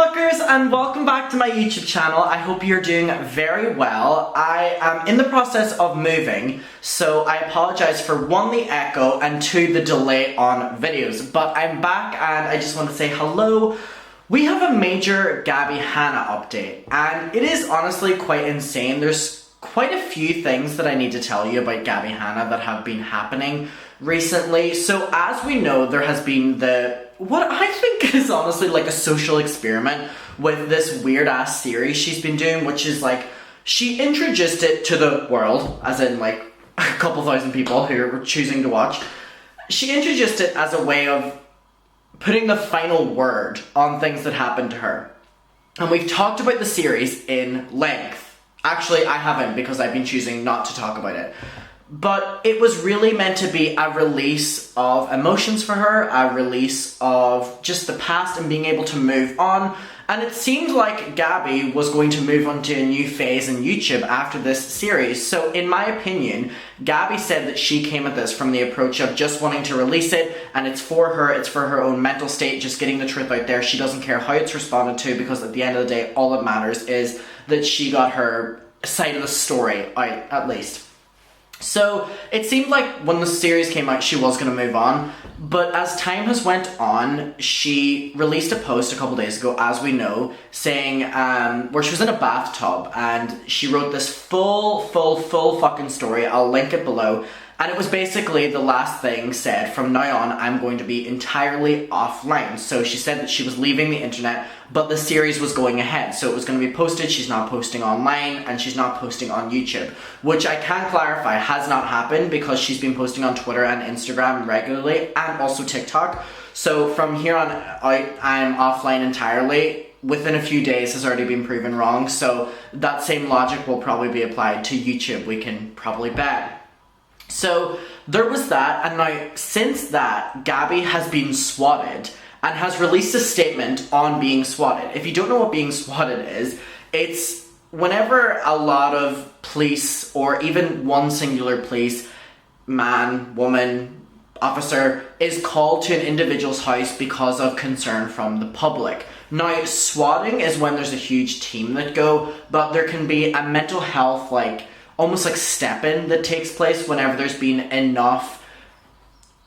muckers, and welcome back to my YouTube channel. I hope you're doing very well. I am in the process of moving, so I apologize for one, the echo, and two, the delay on videos. But I'm back and I just want to say hello. We have a major Gabby Hanna update, and it is honestly quite insane. There's quite a few things that I need to tell you about Gabby Hanna that have been happening recently. So as we know, there has been what I think is honestly like a social experiment with this weird ass series she's been doing, which is like, she introduced it to the world, as in like a couple thousand people who were choosing to watch. She introduced it as a way of putting the final word on things that happened to her. And we've talked about the series in length. Actually, I haven't, because I've been choosing not to talk about it. But it was really meant to be a release of emotions for her, a release of just the past and being able to move on. And it seemed like Gabby was going to move on to a new phase in YouTube after this series. So in my opinion, Gabby said that she came at this from the approach of just wanting to release it, and it's for her own mental state, just getting the truth out there. She doesn't care how it's responded to, because at the end of the day, all that matters is that she got her side of the story out, at least. So it seemed like when the series came out, she was going to move on. But as time has went on, she released a post a couple days ago, as we know, saying, where she was in a bathtub, and she wrote this full fucking story. I'll link it below. And it was basically the last thing said, from now on, I'm going to be entirely offline. So she said that she was leaving the internet, but the series was going ahead. So it was going to be posted. She's not posting online, and she's not posting on YouTube, which I can clarify has not happened, because she's been posting on Twitter and Instagram regularly, and also TikTok. So from here on out, I'm offline entirely. Within a few days has already been proven wrong. So that same logic will probably be applied to YouTube, we can probably bet. So there was that, and now since that, Gabby has been swatted and has released a statement on being swatted. If you don't know what being swatted is, it's whenever a lot of police, or even one singular police, man, woman, officer, is called to an individual's house because of concern from the public. Now, swatting is when there's a huge team that go, but there can be a mental health, almost like step-in that takes place whenever there's been enough,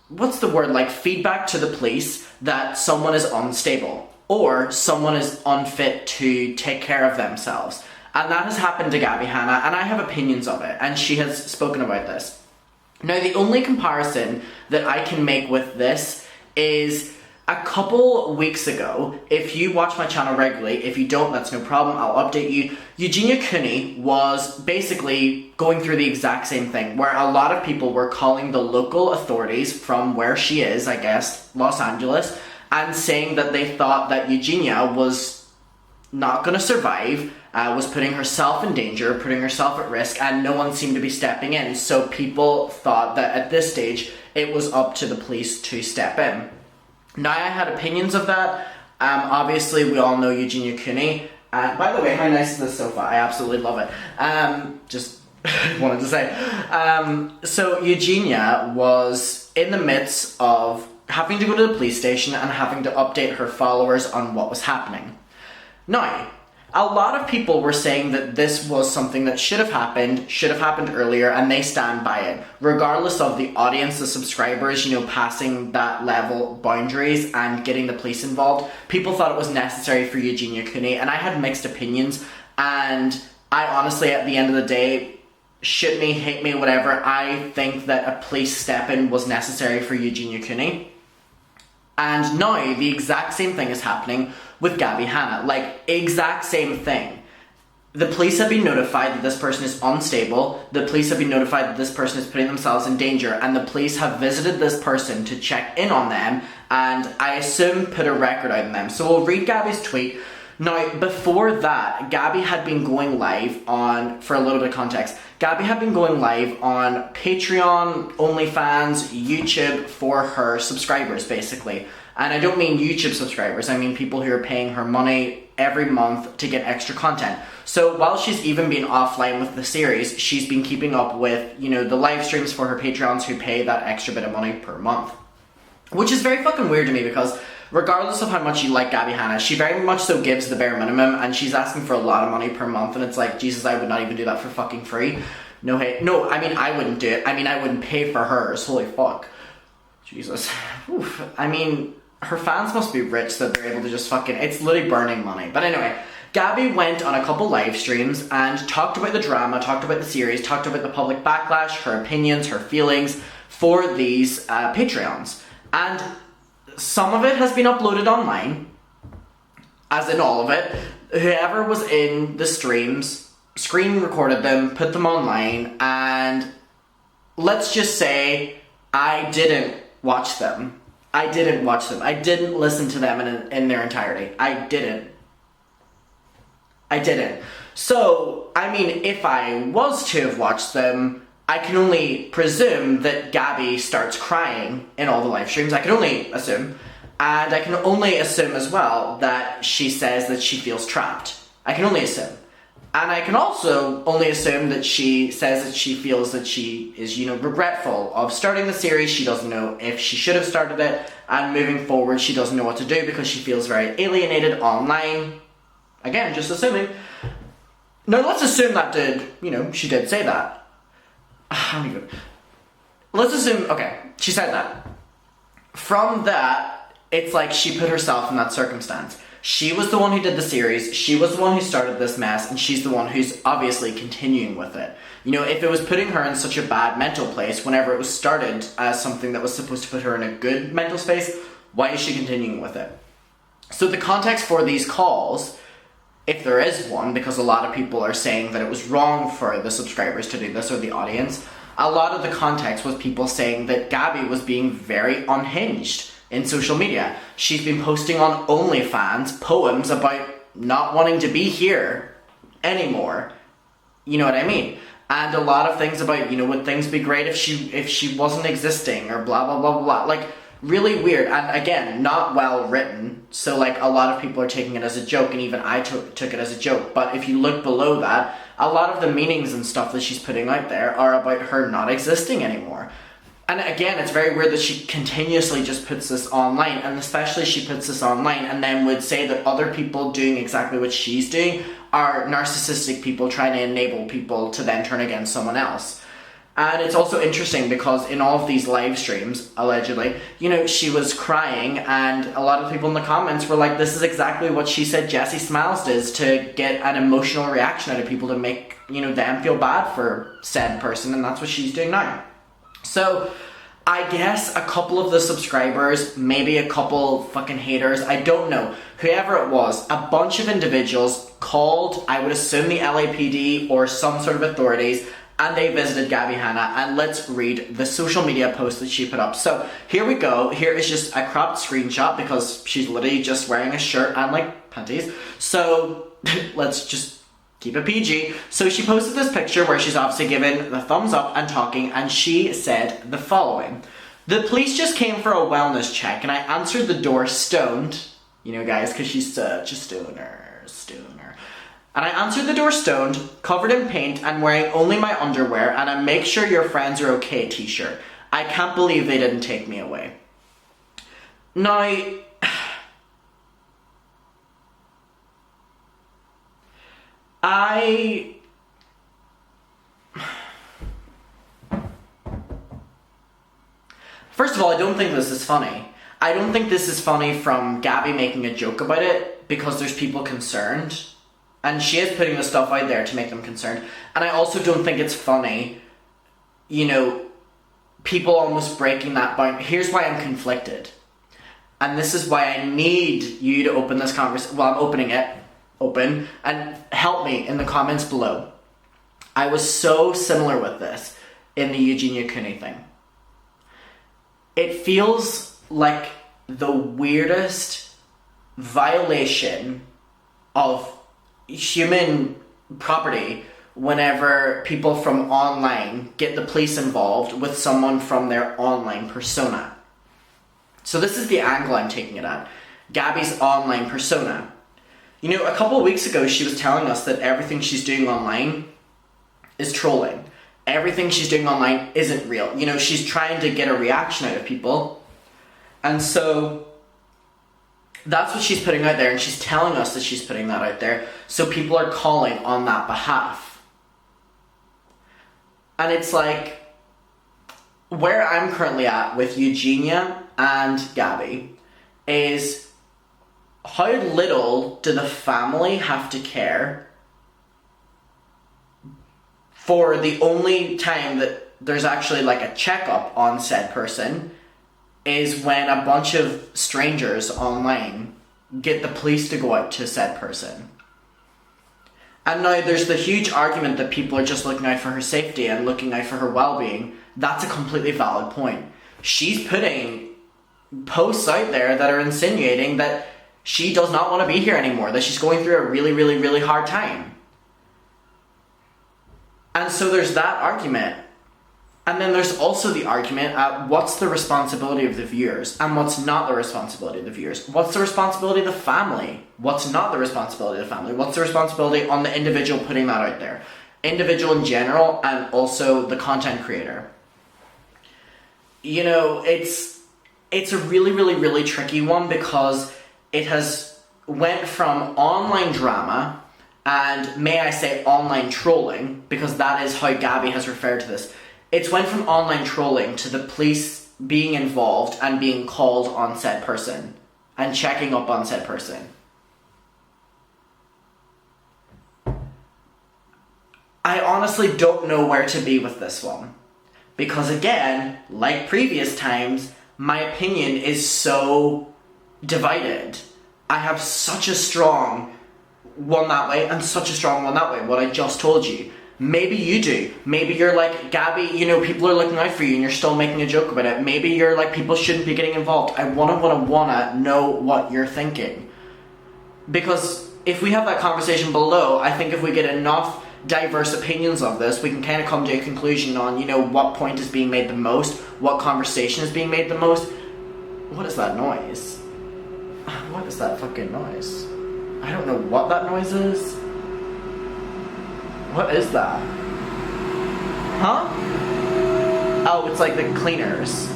feedback to the police that someone is unstable or someone is unfit to take care of themselves. And that has happened to Gabby Hanna, and I have opinions of it, and she has spoken about this. Now, the only comparison that I can make with this is a couple weeks ago. If you watch my channel regularly, if you don't, that's no problem, I'll update you. Eugenia Cooney was basically going through the exact same thing, where a lot of people were calling the local authorities from where she is, I guess, Los Angeles, and saying that they thought that Eugenia was not going to survive, was putting herself in danger, putting herself at risk, and no one seemed to be stepping in. So people thought that at this stage, it was up to the police to step in. Now, I had opinions of that. Obviously, we all know Eugenia Cooney. By the way, how nice is this sofa? I absolutely love it. Just wanted to say. So Eugenia was in the midst of having to go to the police station and having to update her followers on what was happening. Now, a lot of people were saying that this was something that should have happened earlier, and they stand by it. Regardless of the audience, the subscribers, passing that level boundaries and getting the police involved, people thought it was necessary for Eugenia Cooney, and I had mixed opinions, and I honestly, at the end of the day, shit me, hate me, whatever, I think that a police step-in was necessary for Eugenia Cooney. And now, the exact same thing is happening with Gabby Hanna. Exact same thing. The police have been notified that this person is unstable. The police have been notified that this person is putting themselves in danger. And the police have visited this person to check in on them, and I assume put a record out on them. So we'll read Gabby's tweet. Now, before that, Gabby had been going live on, for a little bit of context, Gabby had been going live on Patreon, OnlyFans, YouTube for her subscribers, basically. And I don't mean YouTube subscribers, I mean people who are paying her money every month to get extra content. So while she's even been offline with the series, she's been keeping up with, the live streams for her Patreons who pay that extra bit of money per month. Which is very fucking weird to me, because regardless of how much you like Gabbie Hanna, she very much so gives the bare minimum, and she's asking for a lot of money per month, and it's like, Jesus, I would not even do that for fucking free. No, hey, no, I mean, I wouldn't do it. I mean, I wouldn't pay for hers. Holy fuck. Jesus. Oof. I mean, her fans must be rich that they're able to just fucking, it's literally burning money. But anyway, Gabbie went on a couple live streams and talked about the drama, talked about the series, talked about the public backlash, her opinions, her feelings for these Patreons. And some of it has been uploaded online, as in all of it. Whoever was in the streams screen recorded them, put them online, and let's just say I didn't watch them. I didn't listen to them in their entirety. I didn't. So, I mean, if I was to have watched them, I can only presume that Gabbie starts crying in all the live streams. I can only assume. And I can only assume as well that she says that she feels trapped. I can only assume. And I can also only assume that she says that she feels that she is, regretful of starting the series. She doesn't know if she should have started it. And moving forward, she doesn't know what to do because she feels very alienated online. Again, just assuming. Now, let's assume that she did say that. Let's assume, okay, she said that. From that, it's like she put herself in that circumstance. She was the one who did the series, she was the one who started this mess, and she's the one who's obviously continuing with it. If it was putting her in such a bad mental place whenever it was started as something that was supposed to put her in a good mental space, why is she continuing with it? So the context for these calls, if there is one, because a lot of people are saying that it was wrong for the subscribers to do this, or the audience, a lot of the context was people saying that Gabbie was being very unhinged in social media. She's been posting on OnlyFans poems about not wanting to be here anymore. You know what I mean? And a lot of things about, would things be great if she wasn't existing, or blah, blah, blah, blah, blah. Like, really weird, and again, not well written, so like a lot of people are taking it as a joke, and even I took it as a joke. But if you look below that, a lot of the meanings and stuff that she's putting out there are about her not existing anymore. And again, it's very weird that she continuously just puts this online, and especially she puts this online and then would say that other people doing exactly what she's doing are narcissistic people trying to enable people to then turn against someone else. And it's also interesting because in all of these live streams, allegedly, she was crying, and a lot of people in the comments were like, this is exactly what she said Jessie Smiles does to get an emotional reaction out of people to make, them feel bad for said person, and that's what she's doing now. So, I guess a couple of the subscribers, maybe a couple fucking haters, I don't know, whoever it was, a bunch of individuals called, I would assume the LAPD or some sort of authorities, and they visited Gabbie Hanna, and let's read the social media post that she put up. So here we go. Here is just a cropped screenshot because she's literally just wearing a shirt and like panties. So let's just keep it PG. So she posted this picture where she's obviously given the thumbs up and talking, and she said the following. The police just came for a wellness check, and I answered the door stoned. Guys, because she's such a stoner. And I answered the door stoned, covered in paint, and wearing only my underwear, and a "make sure your friends are okay" t-shirt. I can't believe they didn't take me away. Now, first of all, I don't think this is funny. I don't think this is funny from Gabbie making a joke about it because there's people concerned. And she is putting the stuff out there to make them concerned. And I also don't think it's funny, people almost breaking that boundary. Here's why I'm conflicted. And this is why I need you to open this conversation. Well, I'm opening it. Open. And help me in the comments below. I was so similar with this in the Eugenia Cooney thing. It feels like the weirdest violation of human property whenever people from online get the police involved with someone from their online persona. So this is the angle I'm taking it at. Gabbie's online persona. A couple of weeks ago she was telling us that everything she's doing online is trolling. Everything she's doing online isn't real. She's trying to get a reaction out of people. And so That's what she's putting out there, and she's telling us that she's putting that out there, so people are calling on that behalf. And it's like, where I'm currently at with Eugenia and Gabby is, how little do the family have to care for the only time that there's actually like a checkup on said person is when a bunch of strangers online get the police to go out to said person. And now there's the huge argument that people are just looking out for her safety and looking out for her well-being. That's a completely valid point. She's putting posts out there that are insinuating that she does not want to be here anymore, that she's going through a really, really, really hard time. And so there's that argument. And then there's also the argument at what's the responsibility of the viewers and what's not the responsibility of the viewers. What's the responsibility of the family? What's not the responsibility of the family? What's the responsibility on the individual putting that out there? Individual in general, and also the content creator. You know, it's a really, really, really tricky one, because it has went from online drama and, may I say, online trolling, because that is how Gabby has referred to this. It's went from online trolling to the police being involved and being called on said person and checking up on said person. I honestly don't know where to be with this one. Because again, like previous times, my opinion is so divided. I have such a strong one that way and such a strong one that way, what I just told you. Maybe you do. Maybe you're like, Gabby, you know, people are looking out for you and you're still making a joke about it. Maybe you're like, people shouldn't be getting involved. I wanna know what you're thinking. Because if we have that conversation below, I think if we get enough diverse opinions of this, we can kind of come to a conclusion on, you know, what point is being made the most, what conversation is being made the most. What is that noise? What is that fucking noise? I don't know what that noise is. What is that? Huh? Oh, it's like the cleaners.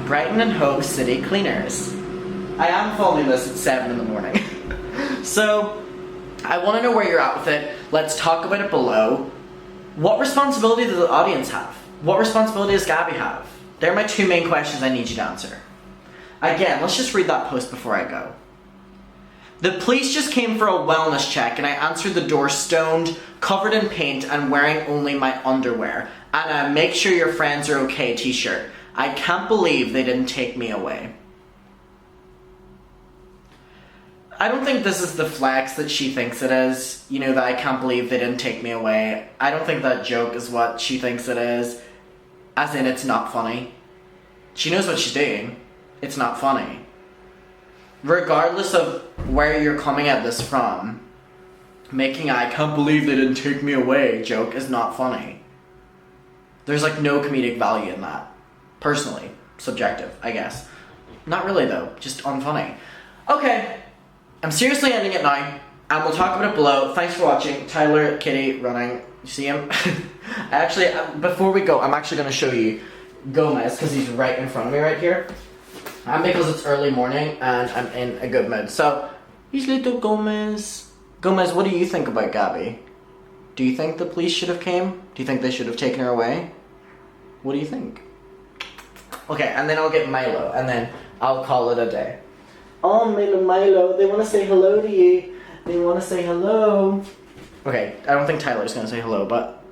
Brighton and Hove City Cleaners. I am filming this at 7 in the morning. So, I want to know where you're at with it. Let's talk about it below. What responsibility does the audience have? What responsibility does Gabby have? They're my two main questions I need you to answer. Again, let's just read that post before I go. The police just came for a wellness check and I answered the door stoned, covered in paint and wearing only my underwear. And a make sure your friends are okay t-shirt. I can't believe they didn't take me away. I don't think this is the flex that she thinks it is. You know, that I can't believe they didn't take me away. I don't think that joke is what she thinks it is. As in, it's not funny. She knows what she's doing. It's not funny. Regardless of where you're coming at this from, making a I can't believe they didn't take me away joke is not funny. There's like no comedic value in that. Personally. Subjective, I guess. Not really though, just unfunny. Okay, I'm seriously ending it now, and we'll talk about it below. Thanks for watching. Tyler, Kitty, running. You see him? Actually, before we go, I'm actually going to show you Gomez, because he's right in front of me right here. And because it's early morning and I'm in a good mood. So, here's little Gomez. Gomez, what do you think about Gabby? Do you think the police should have came? Do you think they should have taken her away? What do you think? Okay, and then I'll get Milo, and then I'll call it a day. Oh, Milo, they want to say hello to you. They want to say hello. Okay, I don't think Tyler's going to say hello, but...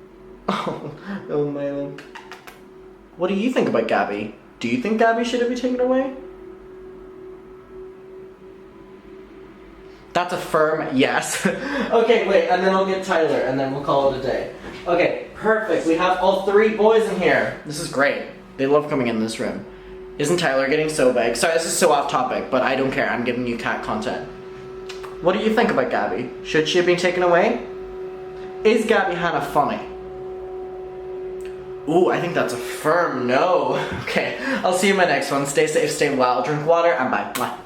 Oh, Milo. What do you think about Gabby? Do you think Gabby should have been taken away? That's a firm yes. Okay, wait, and then I'll get Tyler, and then we'll call it a day. Okay, perfect. We have all three boys in here. This is great. They love coming in this room. Isn't Tyler getting so big? Sorry, this is so off topic, but I don't care. I'm giving you cat content. What do you think about Gabby? Should she have been taken away? Is Gabby Hanna funny? Ooh, I think that's a firm no. Okay, I'll see you in my next one. Stay safe, stay well, drink water, and bye. Mwah.